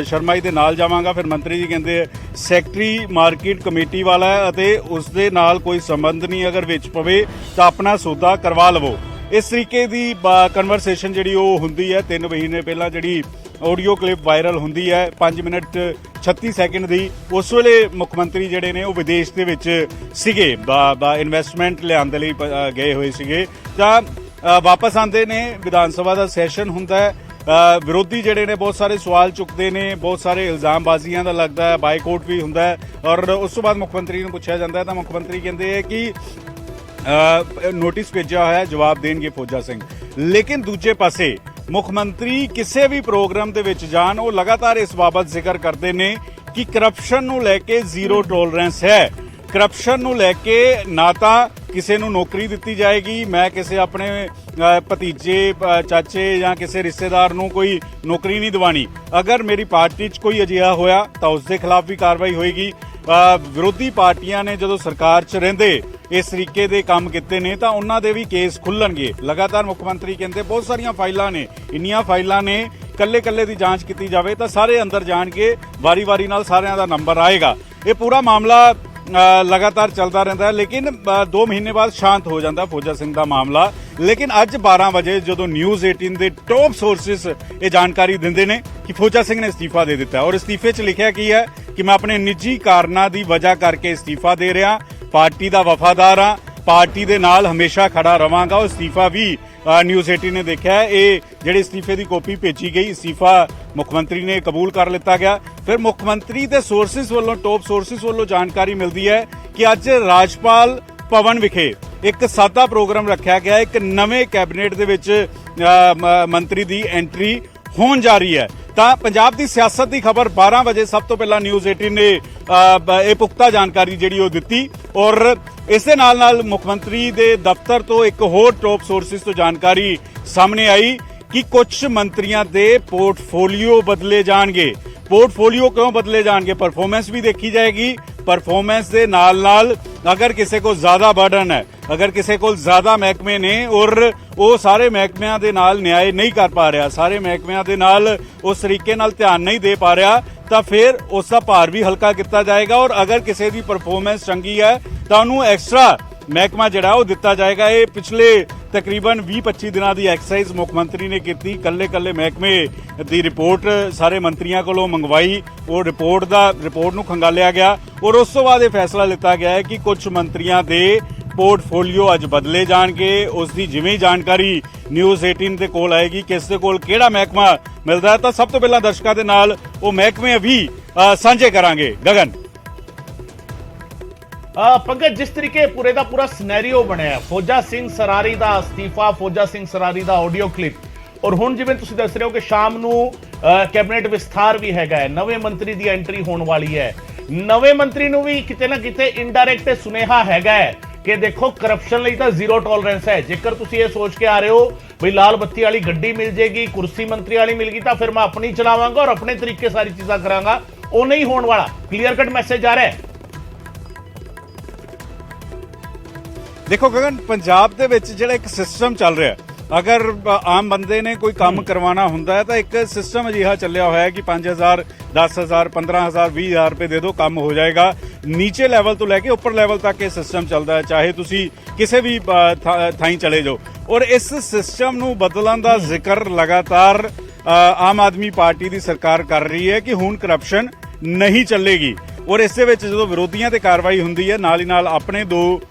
ਸ਼ਰਮਾ ਜੀ ਦੇ ਨਾਲ ਜਾਵਾਂਗਾ। ਫਿਰ ਮੰਤਰੀ ਜੀ ਕਹਿੰਦੇ ਸੈਕਟਰੀ ਮਾਰਕੀਟ ਕਮੇਟੀ ਵਾਲਾ ਹੈ ਅਤੇ ਉਸ ਦੇ ਨਾਲ ਕੋਈ ਸੰਬੰਧ ਨਹੀਂ, ਅਗਰ ਵਿੱਚ ਪਵੇ ਤਾਂ ਆਪਣਾ ਸੌਦਾ ਕਰਵਾ ਲਵੋ। ਇਸ ਤਰੀਕੇ ਦੀ ਕਨਵਰਸੇਸ਼ਨ ਜਿਹੜੀ ਉਹ ਹੁੰਦੀ ਹੈ। 3 ਮਹੀਨੇ ਪਹਿਲਾਂ ਜਿਹੜੀ ਆਡੀਓ ਕਲਿੱਪ ਵਾਇਰਲ ਹੁੰਦੀ ਹੈ 5 ਮਿੰਟ 36 ਸੈਕਿੰਡ ਦੀ, ਉਸ ਵੇਲੇ ਮੁੱਖ ਮੰਤਰੀ ਜਿਹੜੇ ਨੇ ਉਹ ਵਿਦੇਸ਼ ਦੇ ਵਿੱਚ ਸੀਗੇ, ਇਨਵੈਸਟਮੈਂਟ ਲਿਆਉਣ ਦੇ ਲਈ ਗਏ ਹੋਏ ਸੀਗੇ। ਤਾਂ ਵਾਪਸ ਆਉਂਦੇ ਨੇ, ਵਿਧਾਨ ਸਭਾ ਦਾ ਸੈਸ਼ਨ ਹੁੰਦਾ ਹੈ, ਵਿਰੋਧੀ ਜਿਹੜੇ ਨੇ ਬਹੁਤ ਸਾਰੇ ਸਵਾਲ ਚੁੱਕਦੇ ਨੇ, ਬਹੁਤ ਸਾਰੇ ਇਲਜ਼ਾਮਬਾਜ਼ੀਆਂ ਦਾ ਲੱਗਦਾ ਹੈ, ਬਾਈਕਾਟ ਵੀ ਹੁੰਦਾ ਹੈ ਔਰ ਉਸ ਤੋਂ ਬਾਅਦ ਮੁੱਖ ਮੰਤਰੀ ਨੂੰ ਪੁੱਛਿਆ ਜਾਂਦਾ ਹੈ ਤਾਂ ਮੁੱਖ ਮੰਤਰੀ ਕਹਿੰਦੇ ਹੈ ਕਿ ਨੋਟਿਸ ਭੇਜਿਆ ਹੋਇਆ, ਜਵਾਬ ਦੇਣਗੇ ਫੌਜਾ ਸਿੰਘ। ਲੇਕਿਨ ਦੂਜੇ ਪਾਸੇ ਮੁੱਖ ਮੰਤਰੀ ਕਿਸੇ ਵੀ ਪ੍ਰੋਗਰਾਮ ਦੇ ਵਿੱਚ ਜਾਣ, ਉਹ ਲਗਾਤਾਰ ਇਸ ਬਾਬਤ ਜ਼ਿਕਰ ਕਰਦੇ ਨੇ ਕਿ ਕਰਪਸ਼ਨ ਨੂੰ ਲੈ ਕੇ ਜ਼ੀਰੋ ਟੋਲਰੈਂਸ ਹੈ। ਕਰਪਸ਼ਨ ਨੂੰ ਲੈ ਕੇ ਨਾ ਤਾਂ ਕਿਸੇ ਨੂੰ ਨੌਕਰੀ ਦਿੱਤੀ ਜਾਏਗੀ, ਮੈਂ ਕਿਸੇ ਆਪਣੇ ਭਤੀਜੇ, ਚਾਚੇ ਜਾਂ ਕਿਸੇ ਰਿਸ਼ਤੇਦਾਰ ਨੂੰ ਕੋਈ ਨੌਕਰੀ ਨਹੀਂ ਦਿਵਾਣੀ। ਅਗਰ ਮੇਰੀ ਪਾਰਟੀ 'ਚ ਕੋਈ ਅਜਿਹਾ ਹੋਇਆ ਤਾਂ ਉਸ ਦੇ ਖਿਲਾਫ ਵੀ ਕਾਰਵਾਈ ਹੋਏਗੀ। ਵਿਰੋਧੀ ਪਾਰਟੀਆਂ ਨੇ ਜਦੋਂ ਸਰਕਾਰ 'ਚ ਰਹਿੰਦੇ ਇਸ ਤਰੀਕੇ ਦੇ ਕੰਮ ਕੀਤੇ ਨੇ ਤਾਂ ਉਹਨਾਂ ਦੇ ਵੀ ਕੇਸ ਖੁੱਲਣਗੇ। ਲਗਾਤਾਰ ਮੁੱਖ ਮੰਤਰੀ ਕਹਿੰਦੇ ਬਹੁਤ ਸਾਰੀਆਂ ਫਾਈਲਾਂ ਨੇ, ਇੰਨੀਆਂ ਫਾਈਲਾਂ ਨੇ, ਕੱਲੇ ਦੀ ਜਾਂਚ ਕੀਤੀ ਜਾਵੇ ਤਾਂ ਸਾਰੇ ਅੰਦਰ ਜਾਣਗੇ, ਵਾਰੀ-ਵਾਰੀ ਨਾਲ ਸਾਰਿਆਂ ਦਾ ਨੰਬਰ ਆਏਗਾ। ਇਹ ਪੂਰਾ ਮਾਮਲਾ ਲਗਾਤਾਰ ਚੱਲਦਾ ਰਹਿੰਦਾ ਹੈ, ਲੇਕਿਨ 2 ਮਹੀਨੇ ਬਾਅਦ ਸ਼ਾਂਤ ਹੋ ਜਾਂਦਾ ਫੌਜਾ ਸਿੰਘ ਦਾ ਮਾਮਲਾ। ਲੇਕਿਨ ਅੱਜ 12 ਵਜੇ ਜਦੋਂ ਨਿਊਜ਼ 18 ਦੇ ਟੌਪ ਸੋਰਸਿਸ ਇਹ ਜਾਣਕਾਰੀ ਦਿੰਦੇ ਨੇ ਕਿ ਫੌਜਾ ਸਿੰਘ ਨੇ ਅਸਤੀਫਾ ਦੇ ਦਿੱਤਾ ਔਰ ਅਸਤੀਫੇ 'ਚ ਲਿਖਿਆ ਕੀ ਹੈ ਕਿ ਮੈਂ ਆਪਣੇ ਨਿੱਜੀ ਕਾਰਨਾਂ ਦੀ ਵਜ੍ਹਾ ਕਰਕੇ ਅਸਤੀਫਾ ਦੇ ਰਿਹਾ, ਪਾਰਟੀ ਦਾ ਵਫਾਦਾਰ ਹਾਂ, ਪਾਰਟੀ ਦੇ ਨਾਲ ਹਮੇਸ਼ਾ ਖੜਾ ਰਵਾਂਗਾ। ਉਹ ਅਸਤੀਫਾ ਵੀ ਨਿਊਜ਼ 18 ਨੇ ਦੇਖਿਆ। ਇਹ ਜਿਹੜੇ ਅਸਤੀਫੇ ਦੀ ਕਾਪੀ ਭੇਜੀ ਗਈ, ਅਸਤੀਫਾ ਮੁੱਖ ਮੰਤਰੀ ਨੇ ਕਬੂਲ ਕਰ ਲਿੱਤਾ ਗਿਆ। ਫਿਰ ਮੁੱਖ ਮੰਤਰੀ ਦੇ ਸੋਰਸਿਸ ਵੱਲੋਂ, ਟੌਪ ਸੋਰਸਿਸ ਵੱਲੋਂ ਜਾਣਕਾਰੀ ਮਿਲਦੀ ਹੈ ਕਿ ਅੱਜ ਰਾਜਪਾਲ ਭਵਨ ਵਿਖੇ ਇੱਕ ਸਾਦਾ ਪ੍ਰੋਗਰਾਮ ਰੱਖਿਆ ਗਿਆ। ਇੱਕ ਨਵੇਂ ਕੈਬਨਿਟ ਦੇ ਵਿੱਚ ਮੰਤਰੀ ਦੀ ਐਂਟਰੀ ਹੋਣ ਜਾ ਰਹੀ ਹੈ। ਤਾਂ ਪੰਜਾਬ ਦੀ ਸਿਆਸਤ ਦੀ ਖਬਰ 12 ਵਜੇ ਸਭ ਤੋਂ ਪਹਿਲਾਂ ਨਿਊਜ਼ 18 ਨੇ ਇਹ ਪੁਖਤਾ ਜਾਣਕਾਰੀ ਜਿਹੜੀ ਉਹ ਦਿੱਤੀ ਔਰ ਇਸ ਦੇ ਨਾਲ ਮੁੱਖ ਮੰਤਰੀ ਦੇ ਦਫ਼ਤਰ ਤੋਂ ਇੱਕ ਹੋਰ ਟੌਪ ਸੋਰਸਿਸ ਤੋਂ ਜਾਣਕਾਰੀ ਸਾਹਮਣੇ ਆਈ ਕਿ ਕੁਝ ਮੰਤਰੀਆਂ ਦੇ ਪੋਰਟਫੋਲੀਓ ਬਦਲੇ ਜਾਣਗੇ। ਪੋਰਟਫੋਲੀਓ ਕਿਉਂ ਬਦਲੇ ਜਾਣਗੇ? ਪਰਫਾਰਮੈਂਸ ਵੀ ਦੇਖੀ ਜਾਏਗੀ। ਪਰਫਾਰਮੈਂਸ ਦੇ ਨਾਲ ਅਗਰ ਕਿਸੇ ਕੋਲ ਜ਼ਿਆਦਾ ਬਰਡਨ ਹੈ, ਅਗਰ ਕਿਸੇ ਕੋਲ ਜ਼ਿਆਦਾ ਮਹਿਕਮੇ ਨੇ ਔਰ ਉਹ ਸਾਰੇ ਮਹਿਕਮਿਆਂ ਦੇ ਨਾਲ ਨਿਆਂ ਨਹੀਂ ਕਰ ਪਾ ਰਿਹਾ, ਸਾਰੇ ਮਹਿਕਮਿਆਂ ਦੇ ਨਾਲ ਉਸ ਤਰੀਕੇ ਨਾਲ ਧਿਆਨ ਨਹੀਂ ਦੇ ਪਾ ਰਿਹਾ, ਤਾਂ ਫਿਰ ਉਸ ਦਾ ਭਾਰ ਵੀ ਹਲਕਾ ਕੀਤਾ ਜਾਏਗਾ ਔਰ ਅਗਰ ਕਿਸੇ ਦੀ ਪਰਫਾਰਮੈਂਸ ਚੰਗੀ ਹੈ ਤਾਂ ਉਹਨੂੰ ਐਕਸਟਰਾ ਮਹਿਕਮਾ ਜਿਹੜਾ ਉਹ ਦਿੱਤਾ ਜਾਏਗਾ। ਇਹ ਪਿਛਲੇ ਤਕਰੀਬਨ 20-25 ਦਿਨਾਂ ਦੀ ਐਕਸਰਸਾਈਜ਼ ਮੁੱਖ ਮੰਤਰੀ ਨੇ ਕੀਤੀ। ਕੱਲੇ ਮਹਿਕਮੇ ਦੀ ਰਿਪੋਰਟ ਸਾਰੇ ਮੰਤਰੀਆਂ ਕੋਲੋਂ ਮੰਗਵਾਈ, ਉਹ ਰਿਪੋਰਟ ਨੂੰ ਖੰਗਾਲਿਆ ਗਿਆ ਔਰ ਉਸ ਤੋਂ ਬਾਅਦ ਇਹ ਫੈਸਲਾ ਲਿੱਤਾ ਗਿਆ ਹੈ ਕਿ ਕੁਝ ਮੰਤਰੀਆਂ ਦੇ ਪੋਰਟਫੋਲੀਓ ਅੱਜ ਬਦਲੇ ਜਾਣਗੇ। ਉਸ ਦੀ ਜਿਵੇਂ ਜਾਣਕਾਰੀ ਨਿਊਜ਼ 18 ਦੇ ਕੋਲ ਆਏਗੀ, ਕਿਸ ਦੇ ਕੋਲ ਕਿਹੜਾ ਮਹਿਕਮਾ ਮਿਲਦਾ ਹੈ, ਤਾਂ ਸਭ ਤੋਂ ਪਹਿਲਾਂ ਦਰਸ਼ਕਾਂ ਦੇ ਨਾਲ ਉਹ ਮਹਿਕਮੇ ਵੀ ਸਾਂਝੇ ਕਰਾਂਗੇ। ਗਗਨ, ਪੰਕਜ, ਜਿਸ ਤਰੀਕੇ ਪੂਰੇ ਦਾ ਪੂਰਾ ਸਿਨੈਰੀਓ ਬਣਿਆ, ਫੌਜਾ ਸਿੰਘ ਸਰਾਰੀ ਦਾ ਅਸਤੀਫਾ, ਫੌਜਾ ਸਿੰਘ ਸਰਾਰੀ ਦਾ ਆਡੀਓ ਕਲਿੱਪ ਔਰ ਹੁਣ ਜਿਵੇਂ ਤੁਸੀਂ ਦੱਸ ਰਹੇ ਹੋ ਕਿ ਸ਼ਾਮ ਨੂੰ ਕੈਬਨਿਟ ਵਿਸਥਾਰ ਵੀ ਹੈਗਾ ਹੈ, ਨਵੇਂ ਮੰਤਰੀ ਦੀ ਐਂਟਰੀ ਹੋਣ ਵਾਲੀ ਹੈ। ਨਵੇਂ ਮੰਤਰੀ ਨੂੰ ਵੀ ਕਿਤੇ ਨਾ ਕਿਤੇ ਇਨਡਾਇਰੈਕਟ ਸੁਨੇਹਾ ਹੈਗਾ ਹੈ ਕਿ ਦੇਖੋ ਕਰਪਸ਼ਨ ਲਈ ਤਾਂ ਜ਼ੀਰੋ ਟੋਲਰੈਂਸ ਹੈ। ਜੇਕਰ ਤੁਸੀਂ ਇਹ ਸੋਚ ਕੇ ਆ ਰਹੇ ਹੋ ਵੀ ਲਾਲ ਬੱਤੀ ਵਾਲੀ ਗੱਡੀ ਮਿਲ ਜੇਗੀ, ਕੁਰਸੀ ਮੰਤਰੀ ਵਾਲੀ ਮਿਲ ਗਈ ਤਾਂ ਫਿਰ ਮੈਂ ਆਪਣੀ ਚਲਾਵਾਂਗਾ ਔਰ ਆਪਣੇ ਤਰੀਕੇ ਸਾਰੀ ਚੀਜ਼ਾਂ ਕਰਾਂਗਾ, ਉਹ ਨਹੀਂ ਹੋਣ ਵਾਲਾ। ਕਲੀਅਰ ਕੱਟ ਮੈਸੇਜ ਆ ਰਿਹਾ ਹੈ। ਦੇਖੋ ਗਗਨ, ਪੰਜਾਬ ਦੇ ਵਿੱਚ ਜਿਹੜਾ ਇੱਕ ਸਿਸਟਮ ਚੱਲ ਰਿਹਾ, ਅਗਰ ਆਮ ਬੰਦੇ ਨੇ ਕੋਈ ਕੰਮ ਕਰਵਾਉਣਾ ਹੁੰਦਾ ਹੈ ਤਾਂ ਇੱਕ ਸਿਸਟਮ ਅਜਿਹਾ ਚੱਲਿਆ ਹੋਇਆ ਹੈ ਕਿ 5000 10,000 15,000 20,000 ਰੁਪਏ ਦੇ ਦਿਓ, ਕੰਮ ਹੋ ਜਾਏਗਾ। ਨੀਚੇ ਲੈਵਲ ਤੋਂ ਲੈ ਕੇ ਉੱਪਰ ਲੈਵਲ ਤੱਕ ਇਹ ਸਿਸਟਮ ਚੱਲਦਾ ਹੈ, ਚਾਹੇ ਤੁਸੀਂ ਕਿਸੇ ਵੀ ਥਾਈਂ ਚਲੇ ਜਾਓ। ਔਰ ਇਸ ਸਿਸਟਮ ਨੂੰ ਬਦਲਣ ਦਾ ਜ਼ਿਕਰ ਲਗਾਤਾਰ ਆਮ ਆਦਮੀ ਪਾਰਟੀ ਦੀ ਸਰਕਾਰ ਕਰ ਰਹੀ ਹੈ ਕਿ ਹੁਣ ਕਰਪਸ਼ਨ ਨਹੀਂ ਚੱਲੇਗੀ। ਔਰ ਇਸ ਦੇ ਵਿੱਚ ਜਦੋਂ ਵਿਰੋਧੀਆਂ ਤੇ ਕਾਰਵਾਈ ਹੁੰਦੀ ਹੈ, ਨਾਲ ਹੀ ਨਾਲ ਆਪਣੇ 2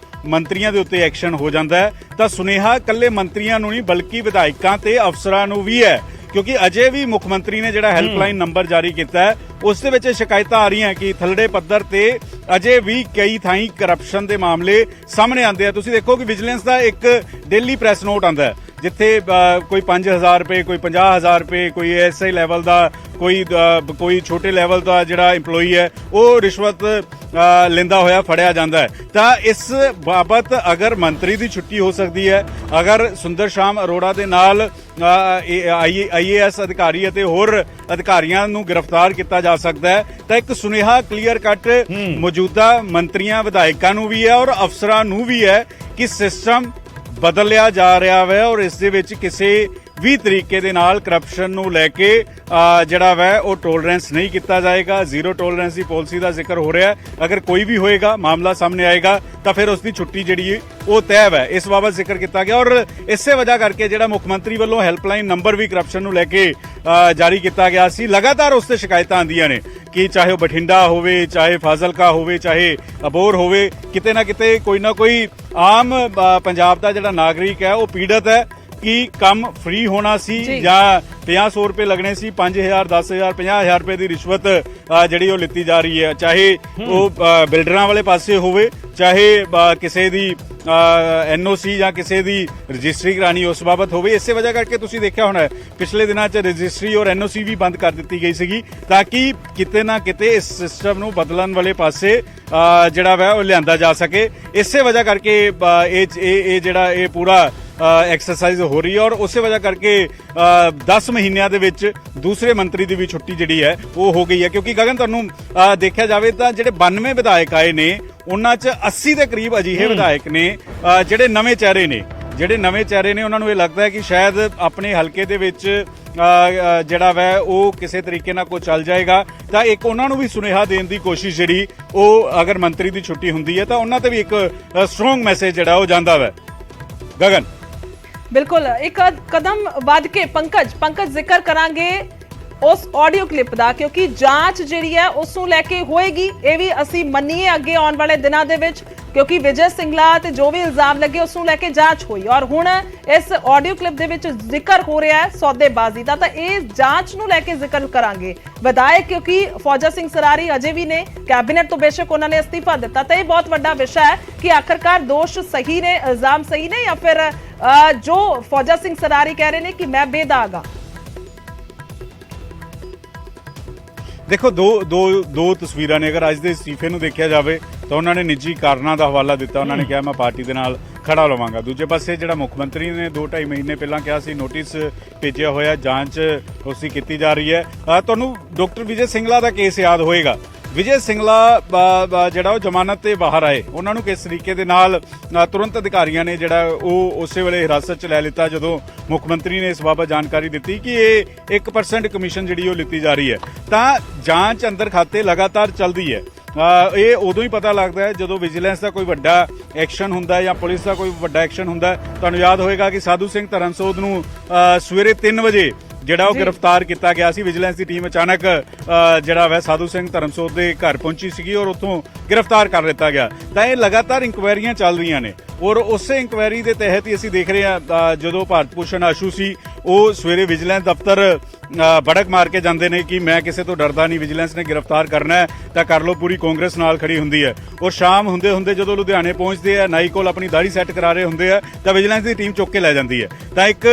ਮੰਤਰੀਆਂ ਦੇ ਉੱਤੇ ਐਕਸ਼ਨ ਹੋ ਜਾਂਦਾ ਹੈ, ਤਾਂ ਸੁਨੇਹਾ ਇਕੱਲੇ ਮੰਤਰੀਆਂ ਨੂੰ ਨਹੀਂ ਬਲਕਿ ਵਿਧਾਇਕਾਂ ਤੇ ਅਫਸਰਾਂ ਨੂੰ ਵੀ ਹੈ। ਕਿਉਂਕਿ ਅਜੇ ਵੀ ਮੁੱਖ ਮੰਤਰੀ ਨੇ ਜਿਹੜਾ ਹੈਲਪਲਾਈਨ ਨੰਬਰ ਜਾਰੀ ਕੀਤਾ ਹੈ ਉਸ ਦੇ ਵਿੱਚ ਸ਼ਿਕਾਇਤਾਂ ਆ ਰਹੀਆਂ ਕਿ ਥੱਲੜੇ ਪੱਧਰ ਤੇ ਅਜੇ ਵੀ ਕਈ ਥਾਈਂ ਕਰਪਸ਼ਨ ਦੇ ਮਾਮਲੇ ਸਾਹਮਣੇ ਆਉਂਦੇ ਆ। ਤੁਸੀਂ ਦੇਖੋ ਕਿ ਵਿਜੀਲੈਂਸ ਦਾ ਇੱਕ ਡੇਲੀ ਪ੍ਰੈਸ ਨੋਟ ਆਉਂਦਾ ਹੈ ਜਿੱਥੇ ਕੋਈ 5000 ਰੁਪਏ, ਕੋਈ 50,000 ਰੁਪਏ, ਕੋਈ ਐਸਆਈ ਲੈਵਲ ਦਾ, ਕੋਈ ਛੋਟੇ ਲੈਵਲ ਦਾ ਜਿਹੜਾ EMPLOYEE ਹੈ ਉਹ ਰਿਸ਼ਵਤ ਲੈਂਦਾ ਹੋਇਆ ਫੜਿਆ ਜਾਂਦਾ ਹੈ। ਤਾਂ ਇਸ ਬਾਬਤ ਅਗਰ ਮੰਤਰੀ ਦੀ ਛੁੱਟੀ ਹੋ ਸਕਦੀ ਹੈ, ਅਗਰ ਸੁੰਦਰ ਸ਼ਾਮ ਅਰੋੜਾ ਦੇ ਨਾਲ IAS ਅਧਿਕਾਰੀ ਅਤੇ ਹੋਰ ਅਧਿਕਾਰੀਆਂ ਨੂੰ ਗ੍ਰਿਫਤਾਰ ਕੀਤਾ ਜਾ ਸਕਦਾ ਹੈ, ਤਾਂ ਇੱਕ ਸੁਨੇਹਾ ਕਲੀਅਰ ਕੱਟ ਮੌਜੂਦਾ ਮੰਤਰੀਆਂ ਵਿਧਾਇਕਾਂ ਨੂੰ ਵੀ ਹੈ ਔਰ ਅਫਸਰਾਂ ਨੂੰ ਵੀ ਹੈ ਕਿ ਸਿਸਟਮ ਬਦਲਿਆ ਜਾ ਰਿਹਾ ਹੈ ਔਰ ਇਸ ਦੇ ਵਿੱਚ ਕਿਸੇ ਵੀ ਤਰੀਕੇ ਦੇ ਨਾਲ ਕਰਪਸ਼ਨ ਨੂੰ ਲੈ ਕੇ ਜਿਹੜਾ ਵੈ ਉਹ ਟੋਲਰੈਂਸ ਨਹੀਂ ਕੀਤਾ ਜਾਏਗਾ। ਜ਼ੀਰੋ ਟੋਲਰੈਂਸ ਦੀ ਪਾਲਿਸੀ ਦਾ ਜ਼ਿਕਰ ਹੋ ਰਿਹਾ ਹੈ। ਅਗਰ ਕੋਈ ਵੀ ਹੋਏਗਾ, ਮਾਮਲਾ ਸਾਹਮਣੇ ਆਏਗਾ ਤਾਂ ਫਿਰ ਉਸ ਦੀ ਛੁੱਟੀ ਜਿਹੜੀ ਉਹ ਤੈਅ ਹੈ। ਇਸ ਬਾਬਤ ਜ਼ਿਕਰ ਕੀਤਾ ਗਿਆ ਔਰ ਇਸੇ ਵਜ੍ਹਾ ਕਰਕੇ ਜਿਹੜਾ ਮੁੱਖ ਮੰਤਰੀ ਵੱਲੋਂ ਹੈਲਪਲਾਈਨ ਨੰਬਰ ਵੀ ਕਰਪਸ਼ਨ ਨੂੰ ਲੈ ਕੇ ਜਾਰੀ ਕੀਤਾ ਗਿਆ ਸੀ, ਲਗਾਤਾਰ ਉਸ ਤੇ ਸ਼ਿਕਾਇਤਾਂ ਆਉਂਦੀਆਂ ਨੇ ਕਿ ਚਾਹੇ ਉਹ ਬਠਿੰਡਾ ਹੋਵੇ, ਚਾਹੇ ਫਾਜ਼ਿਲਕਾ ਹੋਵੇ, ਚਾਹੇ ਅਬੋਹਰ ਹੋਵੇ, ਕਿਤੇ ਨਾ ਕਿਤੇ ਕੋਈ ਨਾ ਕੋਈ ਆਮ ਪੰਜਾਬ ਦਾ ਜਿਹੜਾ ਨਾਗਰਿਕ ਹੈ ਉਹ ਪੀੜਤ ਹੈ कि कम फ्री होना सी ਜਾਂ 50-100 रुपए लगने सी 5,000 10,000 50,000 रुपए की रिश्वत ਜਿਹੜੀ ਉਹ ਲਿੱਤੀ ਜਾ ਰਹੀ ਹੈ ਚਾਹੇ ਉਹ ਬਿਲਡਰਾਂ ਵਾਲੇ ਪਾਸੇ ਹੋਵੇ ਚਾਹੇ ਕਿਸੇ ਦੀ ਐਨਓਸੀ ਜਾਂ ਕਿਸੇ ਦੀ ਰਜਿਸਟਰੀ ਕਰਾਣੀ ਉਸ ਬਾਬਤ ਹੋਵੇ ਇਸੇ ਵਜ੍ਹਾ ਕਰਕੇ ਤੁਸੀਂ ਦੇਖਿਆ ਹੋਣਾ ਪਿਛਲੇ ਦਿਨਾਂ 'ਚ ਰਜਿਸਟਰੀ ਔਰ ਐਨਓਸੀ ਵੀ ਬੰਦ ਕਰ ਦਿੱਤੀ ਗਈ ਸੀਗੀ ਤਾਂ ਕਿ ਕਿਤੇ ਨਾ ਕਿਤੇ ਇਸ ਸਿਸਟਮ ਨੂੰ ਬਦਲਣ ਵਾਲੇ ਪਾਸੇ ਜਿਹੜਾ ਵਾ ਉਹ ਲਿਆਂਦਾ ਜਾ ਸਕੇ ਇਸੇ ਵਜ੍ਹਾ ਕਰਕੇ ਇਹ ਜਿਹੜਾ ਇਹ ਪੂਰਾ ਐਕਸਰਸਾਈਜ਼ ਹੋ ਰਹੀ ਹੈ ਔਰ ਉਸੇ ਵਜ੍ਹਾ ਕਰਕੇ 10 ਮਹੀਨਿਆਂ ਦੇ ਵਿੱਚ ਦੂਸਰੇ ਮੰਤਰੀ ਦੀ ਵੀ ਛੁੱਟੀ ਜਿਹੜੀ ਹੈ ਉਹ ਹੋ ਗਈ ਹੈ ਕਿਉਂਕਿ ਗਗਨ ਤੁਹਾਨੂੰ ਦੇਖਿਆ ਜਾਵੇ ਤਾਂ ਜਿਹੜੇ 92 ਵਿਧਾਇਕ ਆਏ ਨੇ ਉਹਨਾਂ 'ਚ 80 ਦੇ ਕਰੀਬ ਅਜਿਹੇ ਵਿਧਾਇਕ ਨੇ ਜਿਹੜੇ ਨਵੇਂ ਚਿਹਰੇ ਨੇ ਉਹਨਾਂ ਨੂੰ ਇਹ ਲੱਗਦਾ ਹੈ ਕਿ ਸ਼ਾਇਦ ਆਪਣੇ ਹਲਕੇ ਦੇ ਵਿੱਚ ਜਿਹੜਾ ਵੈ ਉਹ ਕਿਸੇ ਤਰੀਕੇ ਨਾਲ ਕੋਈ ਚੱਲ ਜਾਏਗਾ ਤਾਂ ਇੱਕ ਉਹਨਾਂ ਨੂੰ ਵੀ ਸੁਨੇਹਾ ਦੇਣ ਦੀ ਕੋਸ਼ਿਸ਼ ਜਿਹੜੀ ਉਹ ਅਗਰ ਮੰਤਰੀ ਦੀ ਛੁੱਟੀ ਹੁੰਦੀ ਹੈ ਤਾਂ ਉਹਨਾਂ ਤੇ ਵੀ ਇੱਕ ਸਟਰੋਂਗ ਮੈਸੇਜ ਜਿਹੜਾ ਉਹ ਜਾਂਦਾ ਵੈ ਗਗਨ ਬਿਲਕੁਲ ਇੱਕ ਕਦਮ ਵੱਧ ਕੇ ਪੰਕਜ ਜ਼ਿਕਰ ਕਰਾਂਗੇ ਉਸ ਆਡੀਓ ਕਲਿੱਪ ਦਾ ਕਿਉਂਕਿ ਜਾਂਚ ਜਿਹੜੀ ਹੈ ਉਸ ਨੂੰ ਲੈ ਕੇ ਹੋਏਗੀ ਇਹ ਵੀ ਅਸੀਂ ਮੰਨੀਏ ਅੱਗੇ ਆਉਣ ਵਾਲੇ ਦਿਨਾਂ ਦੇ ਵਿੱਚ ਕਿਉਂਕਿ ਵਿਜੇ ਸਿੰਗਲਾ ਤੇ ਜੋ ਵੀ ਇਲਜ਼ਾਮ ਲੱਗੇ ਉਸ ਨੂੰ ਲੈ ਕੇ ਜਾਂਚ ਹੋਈ ਔਰ ਹੁਣ ਇਸ ਆਡੀਓ ਕਲਿੱਪ ਦੇ ਵਿੱਚ ਜ਼ਿਕਰ ਹੋ ਰਿਹਾ ਹੈ ਸੌਦੇਬਾਜ਼ੀ ਦਾ ਤਾਂ ਇਹ ਜਾਂਚ ਨੂੰ ਲੈ ਕੇ ਜ਼ਿਕਰ ਕਰਾਂਗੇ ਵਿਧਾਇਕ ਕਿਉਂਕਿ ਫੌਜਾ ਸਿੰਘ ਸਰਾਰੀ ਅਜੇ ਵੀ ਨੇ ਕੈਬਨਿਟ ਤੋਂ ਬੇਸ਼ੱਕ ਉਹਨਾਂ ਨੇ ਅਸਤੀਫਾ ਦਿੱਤਾ ਤਾਂ ਇਹ ਬਹੁਤ ਵੱਡਾ ਵਿਸ਼ਾ ਹੈ ਕਿ ਆਖਰਕਾਰ ਦੋਸ਼ ਸਹੀ ਨੇ ਇਲਜ਼ਾਮ ਸਹੀ ਨੇ ਜਾਂ ਫਿਰ ਜੋ ਫੌਜਾ ਸਿੰਘ ਸਰਾਰੀ ਕਹਿ ਰਹੇ ਨੇ ਕਿ ਮੈਂ ਬੇਦਾਗ ਹਾਂ ਦੇਖੋ ਦੋ ਤਸਵੀਰਾਂ ਨੇ ਅਗਰ ਅੱਜ ਦੇ ਅਸਤੀਫੇ ਨੂੰ ਦੇਖਿਆ ਜਾਵੇ ਤਾਂ ਉਹਨਾਂ ਨੇ ਨਿੱਜੀ ਕਾਰਨਾਂ ਦਾ ਹਵਾਲਾ ਦਿੱਤਾ ਉਹਨਾਂ ਨੇ ਕਿਹਾ ਮੈਂ ਪਾਰਟੀ ਦੇ ਨਾਲ ਖੜਾ ਲਵਾਂਗਾ ਦੂਜੇ ਪਾਸੇ ਜਿਹੜਾ ਮੁੱਖ ਮੰਤਰੀ ਨੇ 2-2.5 ਮਹੀਨੇ ਪਹਿਲਾਂ ਕਿਹਾ ਸੀ ਨੋਟਿਸ ਭੇਜਿਆ ਹੋਇਆ ਜਾਂਚ ਉਸਦੀ ਕੀਤੀ ਜਾ ਰਹੀ ਹੈ ਤੁਹਾਨੂੰ ਡਾਕਟਰ ਵਿਜੇ ਸਿੰਗਲਾ ਦਾ ਕੇਸ ਯਾਦ ਹੋਏਗਾ ਵਿਜੇ ਸਿੰਗਲਾ ਜਿਹੜਾ ਉਹ ਜ਼ਮਾਨਤ ਤੇ ਬਾਹਰ ਆਏ ਉਹਨਾਂ ਨੂੰ ਕਿਸ ਤਰੀਕੇ ਦੇ ਨਾਲ ਤੁਰੰਤ ਅਧਿਕਾਰੀਆਂ ਨੇ ਜਿਹੜਾ ਉਹ ਉਸੇ ਵੇਲੇ ਹਿਰਾਸਤ 'ਚ ਲੈ ਲਿੱਤਾ ਜਦੋਂ ਮੁੱਖ ਮੰਤਰੀ ਨੇ ਇਸ ਬਾਬਤ ਜਾਣਕਾਰੀ ਦਿੱਤੀ ਕਿ ਇਹ 1% ਕਮਿਸ਼ਨ ਜਿਹੜੀ ਉਹ ਲਿੱਤੀ ਜਾ ਰਹੀ ਹੈ ਤਾਂ ਜਾਂਚ ਅੰਦਰ ਖਾਤੇ ਲਗਾਤਾਰ ਚੱਲਦੀ ਹੈ ਇਹ ਉਦੋਂ ਹੀ ਪਤਾ ਲੱਗਦਾ ਹੈ ਜਦੋਂ ਵਿਜੀਲੈਂਸ ਦਾ ਕੋਈ ਵੱਡਾ ਐਕਸ਼ਨ ਹੁੰਦਾ ਹੈ ਜਾਂ ਪੁਲਿਸ ਦਾ ਕੋਈ ਵੱਡਾ ਐਕਸ਼ਨ ਹੁੰਦਾ ਹੈ ਤੁਹਾਨੂੰ ਯਾਦ ਹੋਏਗਾ ਕਿ ਸਾਧੂ ਸਿੰਘ ਧਰਮਸੋਤ ਨੂੰ ਸਵੇਰੇ 3 ਵਜੇ ਜਿਹੜਾ ਉਹ ਗ੍ਰਿਫਤਾਰ ਕੀਤਾ ਗਿਆ ਸੀ ਵਿਜੀਲੈਂਸ ਦੀ ਟੀਮ ਅਚਾਨਕ ਜਿਹੜਾ ਵੈ ਸਾਧੂ ਸਿੰਘ ਧਰਮਸੋਤ ਦੇ ਘਰ ਪਹੁੰਚੀ ਸੀਗੀ ਔਰ ਉੱਥੋਂ ਗ੍ਰਿਫਤਾਰ ਕਰ ਲਿੱਤਾ ਗਿਆ ਤਾਂ ਇਹ ਲਗਾਤਾਰ ਇਨਕੁਆਇਰੀਆਂ ਚੱਲ ਰਹੀਆਂ ਨੇ ਔਰ ਉਸੇ ਇਨਕੁਆਇਰੀ ਦੇ ਤਹਿਤ ਹੀ ਅਸੀਂ ਦੇਖ ਰਹੇ ਹਾਂ ਜਦੋਂ ਭਾਰਤ ਭੂਸ਼ਣ ਆਸ਼ੂ ਸੀ ਉਹ ਸਵੇਰੇ ਵਿਜੀਲੈਂਸ ਦਫ਼ਤਰ ਬੜਕ ਮਾਰ ਕੇ ਜਾਂਦੇ ਨੇ ਕਿ ਮੈਂ ਕਿਸੇ ਤੋਂ ਡਰਦਾ ਨਹੀਂ ਵਿਜੀਲੈਂਸ ਨੇ ਗ੍ਰਿਫਤਾਰ ਕਰਨਾ ਹੈ ਤਾਂ ਕਰ ਲਓ ਪੂਰੀ ਕਾਂਗਰਸ ਨਾਲ ਖੜੀ ਹੁੰਦੀ ਹੈ ਔਰ ਸ਼ਾਮ ਹੁੰਦੇ ਜਦੋਂ ਲੁਧਿਆਣੇ ਪਹੁੰਚਦੇ ਆ ਨਾਈ ਕੋਲ ਆਪਣੀ ਦਾੜੀ ਸੈੱਟ ਕਰਾ ਰਹੇ ਹੁੰਦੇ ਆ ਤਾਂ ਵਿਜੀਲੈਂਸ ਦੀ ਟੀਮ ਚੁੱਕ ਕੇ ਲੈ ਜਾਂਦੀ ਹੈ ਤਾਂ ਇੱਕ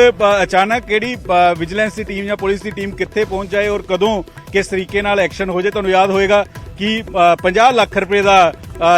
ਅਚਾਨਕ ਕਿਹੜੀ ਵਿਜੀਲੈਂਸ ਦੀ ਟੀਮ ਜਾਂ ਪੁਲਿਸ ਦੀ ਟੀਮ ਕਿੱਥੇ ਪਹੁੰਚ ਜਾਏ ਔਰ ਕਦੋਂ ਕਿਸ ਤਰੀਕੇ ਨਾਲ ਐਕਸ਼ਨ ਹੋ ਜਾਏ ਤੁਹਾਨੂੰ ਯਾਦ ਹੋਏਗਾ ਕਿ 50 ਲੱਖ ਰੁਪਏ ਦਾ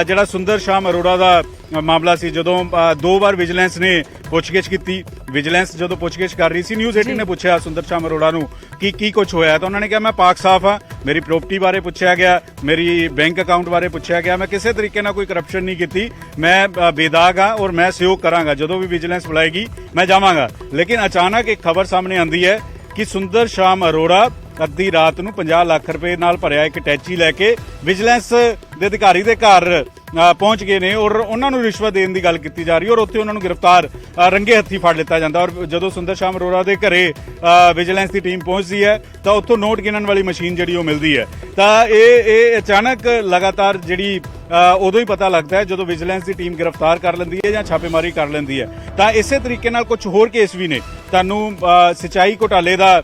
ਜਿਹੜਾ ਸੁੰਦਰ ਸ਼ਾਮ ਅਰੋੜਾ ਦਾ ਮਾਮਲਾ ਸੀ ਜਦੋਂ 2 ਵਾਰ ਵਿਜੀਲੈਂਸ ਨੇ ਪੁੱਛਗਿੱਛ ਕੀਤੀ ਵਿਜੀਲੈਂਸ ਜਦੋਂ ਪੁੱਛਗਿੱਛ ਕਰ ਰਹੀ ਸੀ ਨਿਊਜ਼ 18 ਨੇ ਪੁੱਛਿਆ ਸੁੰਦਰ ਸ਼ਾਮ ਅਰੋੜਾ ਨੂੰ ਕਿ ਕੀ ਕੁਝ ਹੋਇਆ ਤਾਂ ਉਹਨਾਂ ਨੇ ਕਿਹਾ ਮੈਂ ਪਾਕ ਸਾਫ ਹਾਂ ਮੇਰੀ ਪ੍ਰਾਪਰਟੀ ਬਾਰੇ ਪੁੱਛਿਆ ਗਿਆ ਮੇਰੀ ਬੈਂਕ ਅਕਾਊਂਟ ਬਾਰੇ ਪੁੱਛਿਆ ਗਿਆ ਮੈਂ ਕਿਸੇ ਤਰੀਕੇ ਨਾਲ ਕੋਈ ਕਰਪਸ਼ਨ ਨਹੀਂ ਕੀਤੀ ਮੈਂ ਬੇਦਾਗ ਹਾਂ ਔਰ ਮੈਂ ਸਹਿਯੋਗ ਕਰਾਂਗਾ ਜਦੋਂ ਵੀ ਵਿਜੀਲੈਂਸ ਬੁਲਾਏਗੀ ਮੈਂ ਜਾਵਾਂਗਾ ਲੇਕਿਨ ਅਚਾਨਕ ਇੱਕ ਖਬਰ ਸਾਹਮਣੇ ਆਂਦੀ ਹੈ ਕਿ ਸੁੰਦਰ ਸ਼ਾਮ ਅਰੋੜਾ ਅੱਧੀ ਰਾਤ ਨੂੰ 50 ਲੱਖ ਰੁਪਏ ਨਾਲ ਭਰਿਆ ਇੱਕ ਟੈਚੀ ਲੈ ਕੇ ਵਿਜੀਲੈਂਸ ਦੇ ਅਧਿਕਾਰੀ ਦੇ ਘਰ ਪਹੁੰਚ ਗਏ ਨੇ ਔਰ ਉਹਨਾਂ ਨੂੰ ਰਿਸ਼ਵਤ ਦੇਣ ਦੀ ਗੱਲ ਕੀਤੀ ਜਾ ਰਹੀ ਔਰ ਉੱਥੇ ਉਹਨਾਂ ਨੂੰ ਗ੍ਰਿਫਤਾਰ ਰੰਗੇ ਹੱਥੀ ਫੜ ਲਿੱਤਾ ਜਾਂਦਾ ਔਰ ਜਦੋਂ ਸੁੰਦਰ ਸ਼ਾਮ ਅਰੋੜਾ ਦੇ ਘਰੇ ਵਿਜੀਲੈਂਸ ਦੀ ਟੀਮ ਪਹੁੰਚਦੀ ਹੈ ਤਾਂ ਉੱਥੋਂ ਨੋਟ ਗਿਣਨ ਵਾਲੀ ਮਸ਼ੀਨ ਜਿਹੜੀ ਉਹ ਮਿਲਦੀ ਹੈ ਤਾਂ ਇਹ ਅਚਾਨਕ ਲਗਾਤਾਰ ਜਿਹੜੀ ਉਦੋਂ ਹੀ ਪਤਾ ਲੱਗਦਾ ਹੈ ਜਦੋਂ ਵਿਜੀਲੈਂਸ ਦੀ ਟੀਮ ਗ੍ਰਿਫਤਾਰ ਕਰ ਲੈਂਦੀ ਹੈ ਜਾਂ ਛਾਪੇਮਾਰੀ ਕਰ ਲੈਂਦੀ ਹੈ ਤਾਂ ਇਸੇ ਤਰੀਕੇ ਨਾਲ ਕੁਝ ਹੋਰ ਕੇਸ ਵੀ ਨੇ ਤੁਹਾਨੂੰ ਸਿੰਚਾਈ ਘੁਟਾਲੇ ਦਾ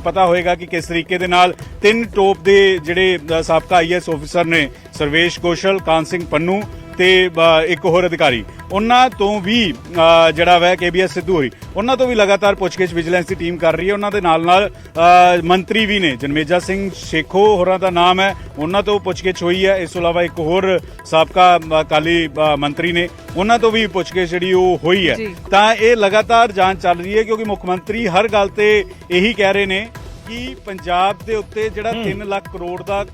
ਪਤਾ ਹੋਏਗਾ ਕਿ ਕਿਸ ਤਰੀਕੇ ਦੇ ਨਾਲ 3 ਟੋਪ ਦੇ ਜਿਹੜੇ ਸਾਬਕਾ ਆਈਐਸ ਆਫੀਸਰ ਨੇ ਸਰਵੇਸ਼ ਕੌਸ਼ਲ ਕਾਨ ਸਿੰਘ ਪੰਨੂ ਤੇ ਇੱਕ ਹੋਰ ਅਧਿਕਾਰੀ ਉਹਨਾਂ ਤੋਂ ਵੀ ਜਿਹੜਾ ਵੈ ਕੇਬੀਐਸ ਸਿੱਧੂ ਹੋਈ ਉਹਨਾਂ ਤੋਂ ਵੀ ਲਗਾਤਾਰ ਪੁੱਛਗਿੱਛ ਵਿਜੀਲੈਂਸ ਦੀ ਟੀਮ ਕਰ ਰਹੀ ਹੈ ਉਹਨਾਂ ਦੇ ਨਾਲ ਮੰਤਰੀ ਵੀ ਨੇ ਜਨਮੇਜਾ ਸਿੰਘ ਸ਼ੇਖੋ ਹੋਰਾਂ ਦਾ ਨਾਮ ਹੈ ਉਹਨਾਂ ਤੋਂ ਪੁੱਛਗਿੱਛ ਹੋਈ ਹੈ ਇਸ ਤੋਂ ਇਲਾਵਾ ਇੱਕ ਹੋਰ ਸਾਬਕਾ ਅਕਾਲੀ ਮੰਤਰੀ ਨੇ ਉਹਨਾਂ ਤੋਂ ਵੀ ਪੁੱਛਗਿੱਛ ਜਿਹੜੀ ਉਹ ਹੋਈ ਹੈ ਤਾਂ ਇਹ ਲਗਾਤਾਰ ਜਾਂਚ ਚੱਲ ਰਹੀ ਹੈ ਕਿਉਂਕਿ ਮੁੱਖ ਮੰਤਰੀ ਹਰ ਗੱਲ ਤੇ ਇਹੀ ਕਹਿ ਰਹੇ ਨੇ ਕਿ ਪੰਜਾਬ ਦੇ ਉੱਤੇ ਜਿਹੜਾ 3 ਲੱਖ ਕਰੋੜ ਦਾ